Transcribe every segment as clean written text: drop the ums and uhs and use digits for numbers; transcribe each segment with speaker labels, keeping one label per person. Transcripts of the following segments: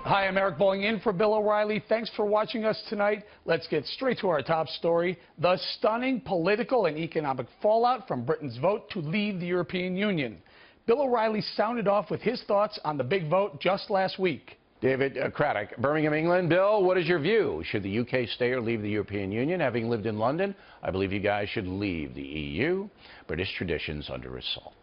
Speaker 1: Hi, I'm Eric Bowling in for Bill O'Reilly. Thanks for watching us tonight. Let's get straight to our top story. The stunning political and economic fallout from Britain's vote to leave the European Union. Bill O'Reilly sounded off with his thoughts on the big vote just last week.
Speaker 2: David Craddock, Birmingham, England. Bill, what is your view? Should the UK stay or leave the European Union? Having lived in London, I believe you guys should leave the EU. British traditions under assault.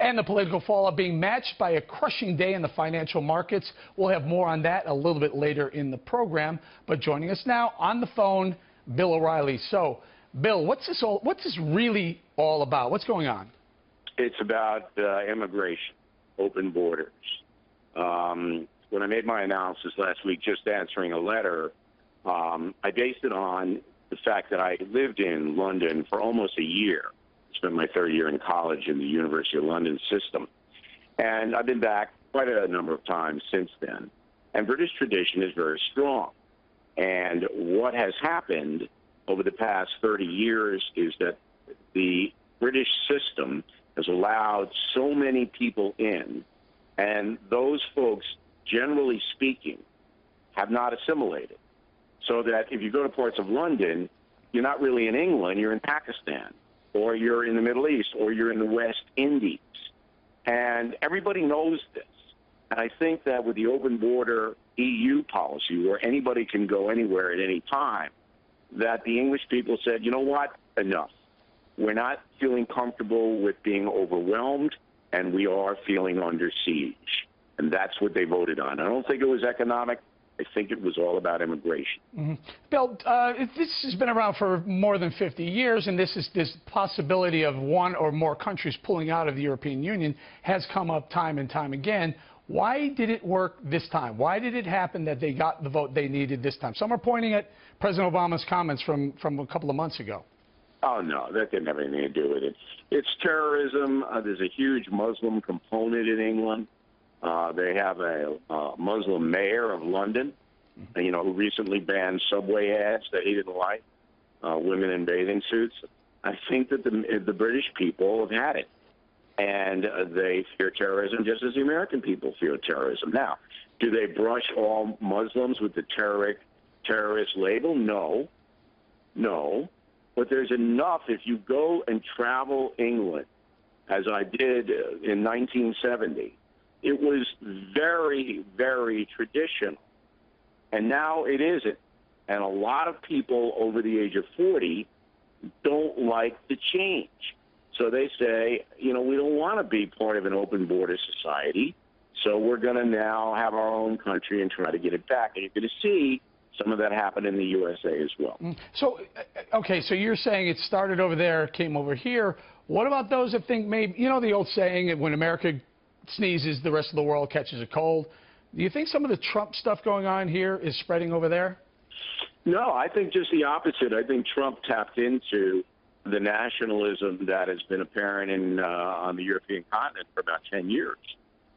Speaker 1: And the political fallout being matched by a crushing day in the financial markets. We'll have more on that a little bit later in the program. But joining us now on the phone, Bill O'Reilly. So, Bill, what's this really all about? What's going on?
Speaker 3: It's about immigration, open borders. When I made my analysis last week, just answering a letter, I based it on the fact that I lived in London for almost a year. Spent my third year in college in the University of London system. And I've been back quite a number of times since then. And British tradition is very strong. And what has happened over the past 30 years is that the British system has allowed so many people in, and those folks, generally speaking, have not assimilated. So that if you go to parts of London, you're not really in England, you're in Pakistan, or you're in the Middle East, or you're in the West Indies. And everybody knows this. And I think that with the open border EU policy, where anybody can go anywhere at any time, that the English people said, you know what, enough. We're not feeling comfortable with being overwhelmed, and we are feeling under siege. And that's what they voted on. I don't think it was economic. I think it was all about immigration.
Speaker 1: Mm-hmm. Bill, this has been around for more than 50 years, and this possibility of one or more countries pulling out of the European Union has come up time and time again. Why did it work this time? Why did it happen that they got the vote they needed this time? Some are pointing at President Obama's comments from a couple of months ago.
Speaker 3: Oh, no, that didn't have anything to do with it. It's terrorism. There's a huge Muslim component in England. They have a Muslim mayor of London, who recently banned subway ads that he didn't like, women in bathing suits. I think that the British people have had it, and they fear terrorism just as the American people fear terrorism. Now, do they brush all Muslims with the terrorist label? No. No. But there's enough. If you go and travel England, as I did in 1970, it was very, very traditional. And now it isn't. And a lot of people over the age of 40 don't like the change. So they say, we don't want to be part of an open border society, so we're going to now have our own country and try to get it back. And you're going to see some of that happen in the USA as well.
Speaker 1: So, okay, so you're saying it started over there, came over here. What about those that think maybe, the old saying, when America sneezes, the rest of the world catches a cold? Do you think some of the Trump stuff going on here is spreading over there?
Speaker 3: No, I think just the opposite. I think Trump tapped into the nationalism that has been apparent on the European continent for about 10 years.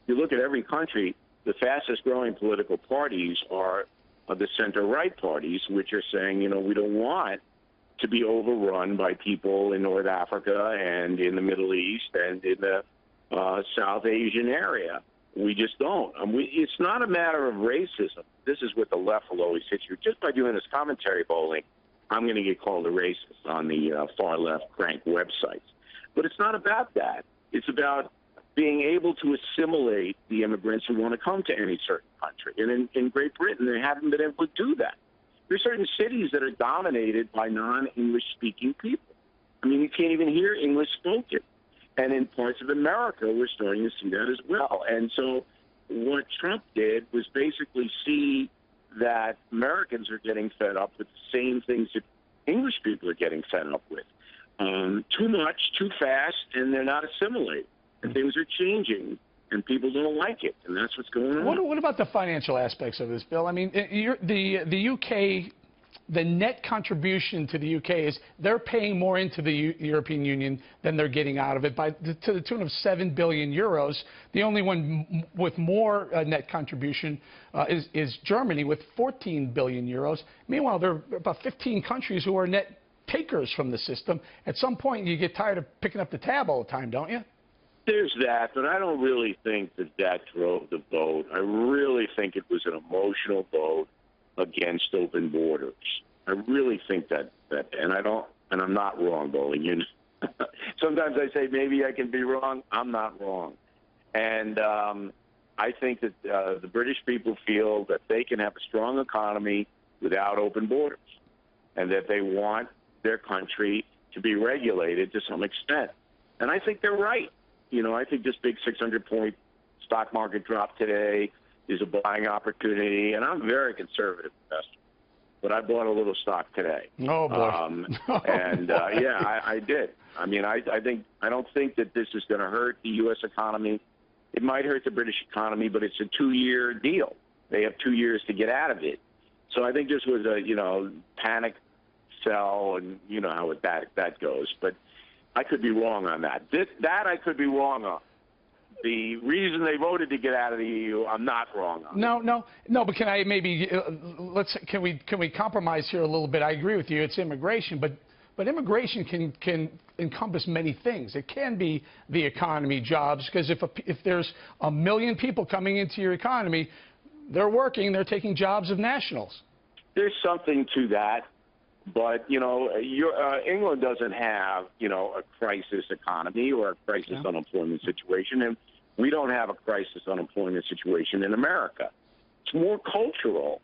Speaker 3: You look at every country, the fastest growing political parties are the center-right parties, which are saying, we don't want to be overrun by people in North Africa and in the Middle East and in the South Asian area. We just don't. It's not a matter of racism. This is what the left will always hit you. Just by doing this commentary bowling, I'm going to get called a racist on the far-left crank websites. But it's not about that. It's about being able to assimilate the immigrants who want to come to any certain country. And in Great Britain, they haven't been able to do that. There are certain cities that are dominated by non-English speaking people. You can't even hear English spoken. And in parts of America, we're starting to see that as well. And so what Trump did was basically see that Americans are getting fed up with the same things that English people are getting fed up with. Too much, too fast, and they're not assimilating. And things are changing, and people don't like it, and that's what's going on.
Speaker 1: What about the financial aspects of this, Bill? The UK, the net contribution to the UK is they're paying more into the European Union than they're getting out of it to the tune of 7 billion euros. The only one with more net contribution is Germany with 14 billion euros. Meanwhile, there are about 15 countries who are net takers from the system. At some point, you get tired of picking up the tab all the time, don't you?
Speaker 3: There's that, but I don't really think that that drove the vote. I really think it was an emotional vote against open borders. I really think that, and I'm not wrong, Bowling. You know, sometimes I say maybe I can be wrong. I'm not wrong, and I think that the British people feel that they can have a strong economy without open borders, and that they want their country to be regulated to some extent. And I think they're right. You know, I think this big 600-point stock market drop today is a buying opportunity, and I'm a very conservative investor. But I bought a little stock today.
Speaker 1: Oh, boy.
Speaker 3: Yeah, I did. I mean, I don't think that this is going to hurt the U.S. economy. It might hurt the British economy, but it's a 2-year deal. They have 2 years to get out of it. So I think this was a, panic sell, and you know how that goes. But I could be wrong on that. That I could be wrong on. The reason they voted to get out of the EU, I'm not wrong on.
Speaker 1: No. But can I maybe can we compromise here a little bit? I agree with you. It's immigration, but immigration can encompass many things. It can be the economy, jobs, because if there's 1 million people coming into your economy, they're working, they're taking jobs of nationals.
Speaker 3: There's something to that. But, England doesn't have, a crisis economy or a crisis unemployment situation, and we don't have a crisis unemployment situation in America. It's more cultural.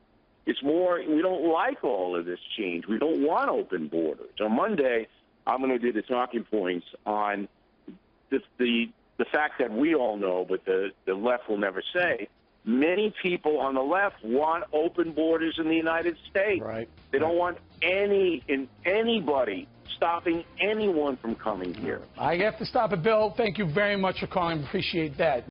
Speaker 3: It's more, we don't like all of this change. We don't want open borders. On Monday, I'm going to do the talking points on the fact that we all know, but the left will never say, many people on the left want open borders in the United States.
Speaker 1: Right.
Speaker 3: They don't want anybody stopping anyone from coming here.
Speaker 1: I have to stop it, Bill. Thank you very much for calling. Appreciate that.